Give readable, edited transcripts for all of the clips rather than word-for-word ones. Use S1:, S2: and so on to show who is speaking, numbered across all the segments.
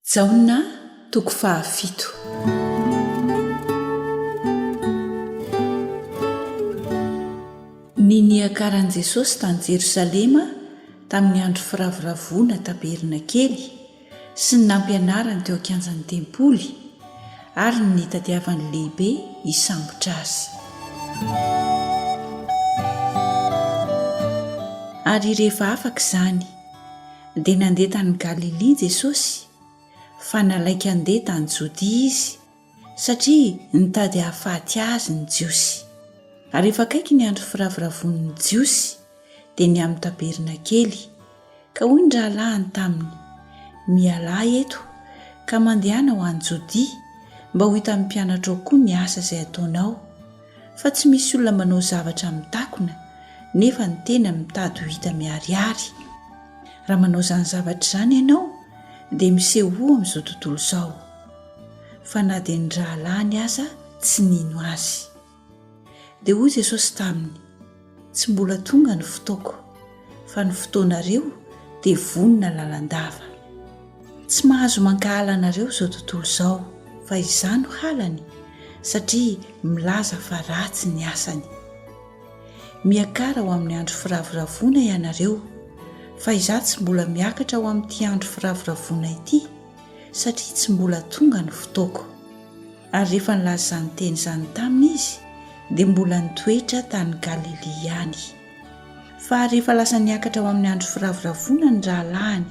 S1: Jaona toko fahafito. Ny niakaran'i Jesosy tany Jerosalema tamin'ny andro firavoravoana taberina kely sy ny nampianarany teo an-kianjan'ny tempoly ary ny tadiavany lehibe hisambotra azy. Ary rehefa afaka izany dia nandeha tany Galilia Jesosy, fa nalaika andeha tany Jodia izy satria nitady hahafaty azy ny jiosy. Ary rehefa akaiky ny andro firavoravoan'ny jiosy dia ny amin'ny taberina kely, ka hoy ny rahalahiny taminy, mialahy eto ka mandehana ho any Jodia mba ho hitan'ny mpianatra ao koa ny asa izay ataonao, fa tsy misy olona manao zavatra mitakona nefa ny tena mitady ho hita miharihary. Raha manao izany zavatra izany ianao dia miseho amin'izao tontolo izao, fa na dia ny rahalahiny aza tsy nino azy. Dia hoy Jesosy taminy, tsy mbola tonga ny fotoako, fa ny fotoanareo dia vonona lalandava. Tsy mahazo mankahala anareo izao tontolo izao, fa izany no halany, satria milaza fa ratsy ny asany. Miakara ho amin'ny andro firavoravoana ianareo, fa izaho tsy mbola miakatra ho amin'ity andro firavoravoana ity, satria tsy mbola tonga ny fotoako. Ary rehefa nilaza izany teny izany taminy izy, dia mbola nitoetra tany Galilia ihany. Fa rehefa lasa niakatra ho amin'ny andro firavoravoana ny rahalahiny,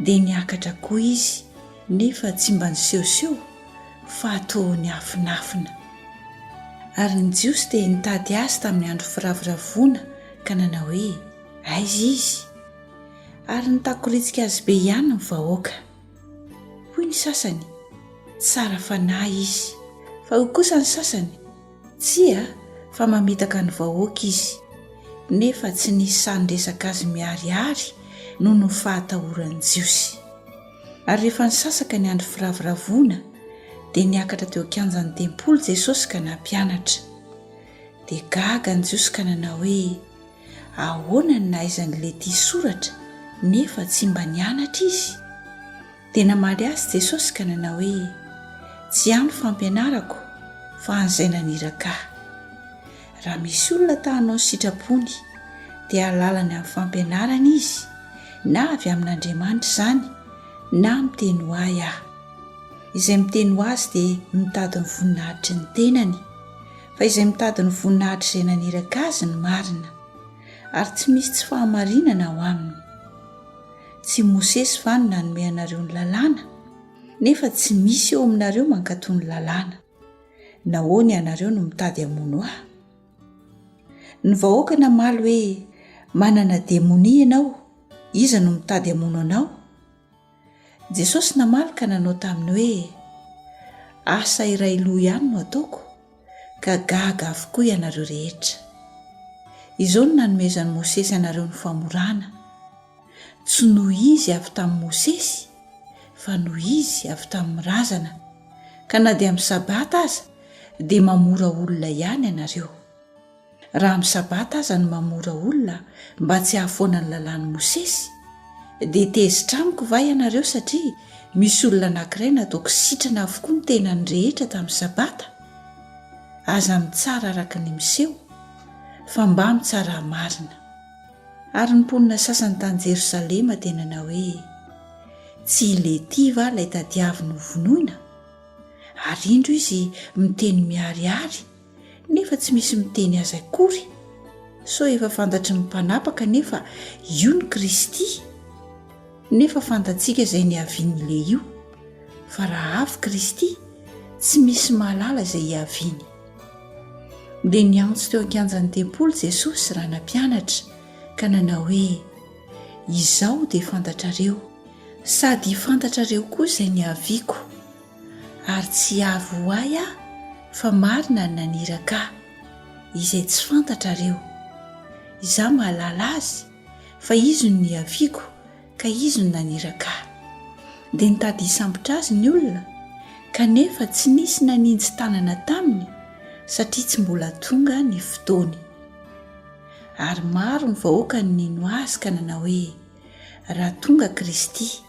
S1: dia niakatra koa izy, nefa tsy mba nisehoseo, fa ataony afinafina. Ary ny jiosy dia nitady azy tamin'ny andro firavoravoana ka nanao hoe aiza izy, ary nitakoritsika azy be ihany ny vahoaka. Hoy ny sasany, tsara fanahy izy, fa hoy kosa ny sasany, tsia fa mamitaka ny vahoaka izy, nefa tsy nisy saniresaka azy miharihary noho ny fahatahoran'ny jiosy. Ary rehefa nisasaka ny andro firavoravoana dia niakatra teo an-kianjan'ny tempoly Jesosy ka nampianatra. Dia gaga ny jiosy ka nanao hoe ahoana ny nahaizan'ilay ity soratra nefa tsy mba nianatra izy. Dia namaly azy Jesosy ka nanao hoe tsy aho ny fampianarako, fa an'izay naniraka ahy. Raha misy olona ta hanao ny sitrapony dia alalany amin'ny fampianarana izy, na avy amin'Andriamanitra izany na miteny ho ahy aho. Izay miteny ho azy dia mitady ny voninahitry ny tenany, fa izay mitady ny voninahitry izay naniraka azy ny marina, ary tsy misy tsy fahamarinana ao aminy. Tsy Mosesy va no nanome anareo ny lalàna, nefa tsy misy eo aminareo mankatoy ny lalàna. Nahoana ianareo no mitady hamono ahy? Ny vahoaka namaly hoe manana demonia ianao, iza no mitady hamono anao? Jesosy namaly ka nanao taminy hoe asa iray loha ihany no ataoko, ka gaga avokoa ianareo rehetra. Izao no nanomezan'i Mosesy anareo ny famorana, tsy noho izy avy tamin'i Mosesy, fa noho izy avy tamin'ny razana, ka na dia amin'ny sabata aza dia mamora olona ihany ianareo. Raha amin'ny sabata aza no mamora olona mba tsy hahafoana ny lalàn'i Mosesy, dia tezitra amiko va ianareo, satria misy olona anankiray nataoko sitrana avokoa ny tenany rehetra tamin'ny sabata? Aza mitsara araka ny miseho, fa mba mitsara marina. Ary ny mponina sasany tany Jerosalema tena nanao hoe tsy ilety va ilay tadiaviny hovonoina? Ary indro izy miteny miharihary, nefa tsy misy miteny azy akory. So efa fantatry ny mpanapaka nefa io ny Kristy, nefa fantatsika izay nihavian'ile io, fa raha avy Kristy tsy misy mahalala izay hiaviany. Dia niantso teo an-kianjan'ny tempoly Jesosy raha nampianatra ka nanao hoe izaho dia fantatrareo, sady fantatrareo koa izay nihaviako, ary tsy avy ho ahy aho, fa marina ny naniraka ahy, izay tsy fantatrareo. Izaho mahalala azy, fa izy no nihaviako, ka izy no naniraka ahy. Dia nitady hisambotra azy ny olona, kanefa tsy nisy nanintsy tanana taminy, satria tsy mbola tonga ny fotoany. Ary maro ny vahoaka ny nino azy ka nanao hoe raha tonga Kristy,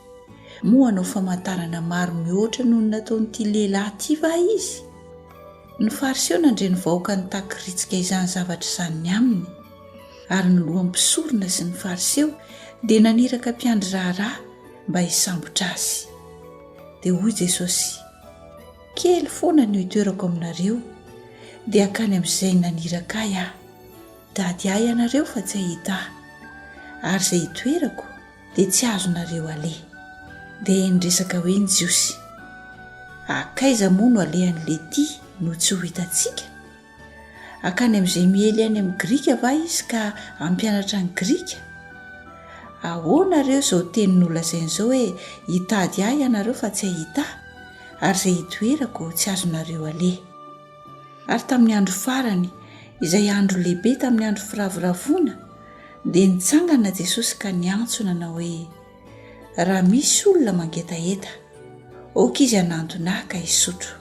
S1: moa anao famantarana maro mihoatra noho ny nataonyity lehilahy ty va izy? Ny fariseo nandre ny vahoaka ny takiritsika izany zavatra izany aminy, ary ny loham-pisorona sy ny fariseo dia naniraka mpiandry raharaha mba hisambotra azy. Dia hoy Jesosy, kely foana no hitoerako aminareo dia akany amin'izay naniraka ahy aho. Dady ahy ianareo fa tsy ahita ahy, ary izay hitoerako dia tsy azonareo aleha. Dia niresaka hoe ny Jiosy, akaiza moa no alehan'ilay ty no tsy ho hitantsika? Akany amin'izay miely any amin'ny Grika va izy ka ampianatra ny Grika? Ahoanareo izao teny nolazain'izao hoe hitady ahy ianareo fa tsy ahita ahy, ary izay hitoerako tsy azonareo aleha. Ary tamin'ny andro farany, izay andro lehibe tamin'ny andro firavoravona, dia nitsangana Jesosy ka niantsona na hoe, raha misy olona mangetaheta, aoka izy hanantona ahy ka hisotro.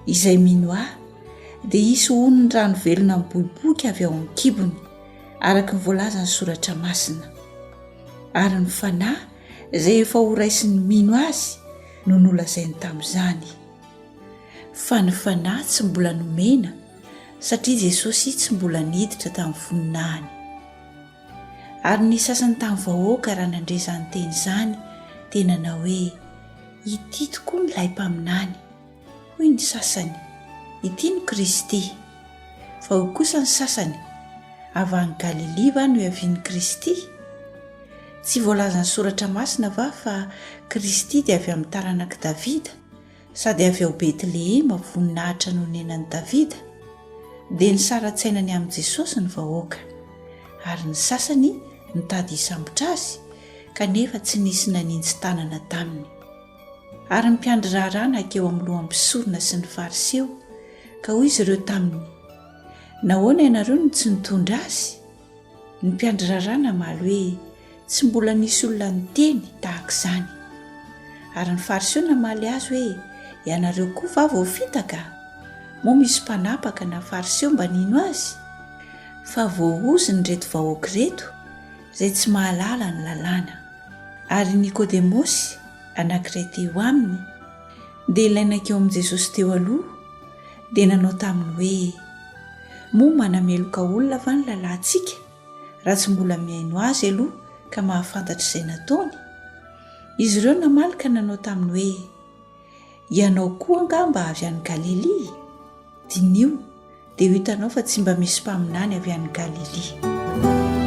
S1: Izay mino ahy dia hisy honony rano velona miboiboika avy ao an-kibony, araka ny voalaza ny soratra masina. Ary ny fanahy izay efa ho raisiny mino azy no nolazainy tamin'izany. Fa ny fanahy tsy mbola nomena satria Jesosy tsy mbola niditra tamin'ny voninahiny. Ary ny sasany tamin'ny vahoaka raha nandre izany teny izany dia nanao hoe, ity tokoa ny lay mpaminany. Hoy ny sasany, ity no Kristy. Fa hoy kosa ny sasany, avy any Galilea va no hiavian'i Kristy? Tsy voalaza ny soratra masina va fa Kristy dia avy amin'ny taranak'i Davida, sady avy ao Betlehema voninahitra nonenan'i Davida? Dia nisaratsainany amin'i Jesosy ny vahoaka, ary ny sasany nitady hisambotra azy, kanefa tsy nisy nanintsy tanana taminy. Ary ny mpiandry raharaha nakeo amin'ny loham-pisorona sy ny fariseo, ka hoy izy ireo taminy, nahoana ianareo no tsy nitondra azy? Ny mpiandry raharaha namaly hoe, tsy mbola nisy olona niteny tahaka izany. Ary ny fariseo namaly azy hoe, ianareo koa va voafitaka? Moa misy mpanapaka na fariseo mba nino azy? Fa voaozy ny reto vahoaka reto, izay tsy mahalala ny lalàna. Ary Nikodemosy, anankiray teo aminy, dia ilainakeo amin'i Jesosy teo aloha, dia nanao taminy hoe, moa manameloka olona va ny lalahintsika, raha tsy mbola miaino azy aloha ka mahafantatra izay nataony? Izy ireo namaly ka nanao taminy hoe, ianao koa angamba avy any Galilea? Dinio dia ho hitanao fa tsy mba misy mpaminany avy any Galilea.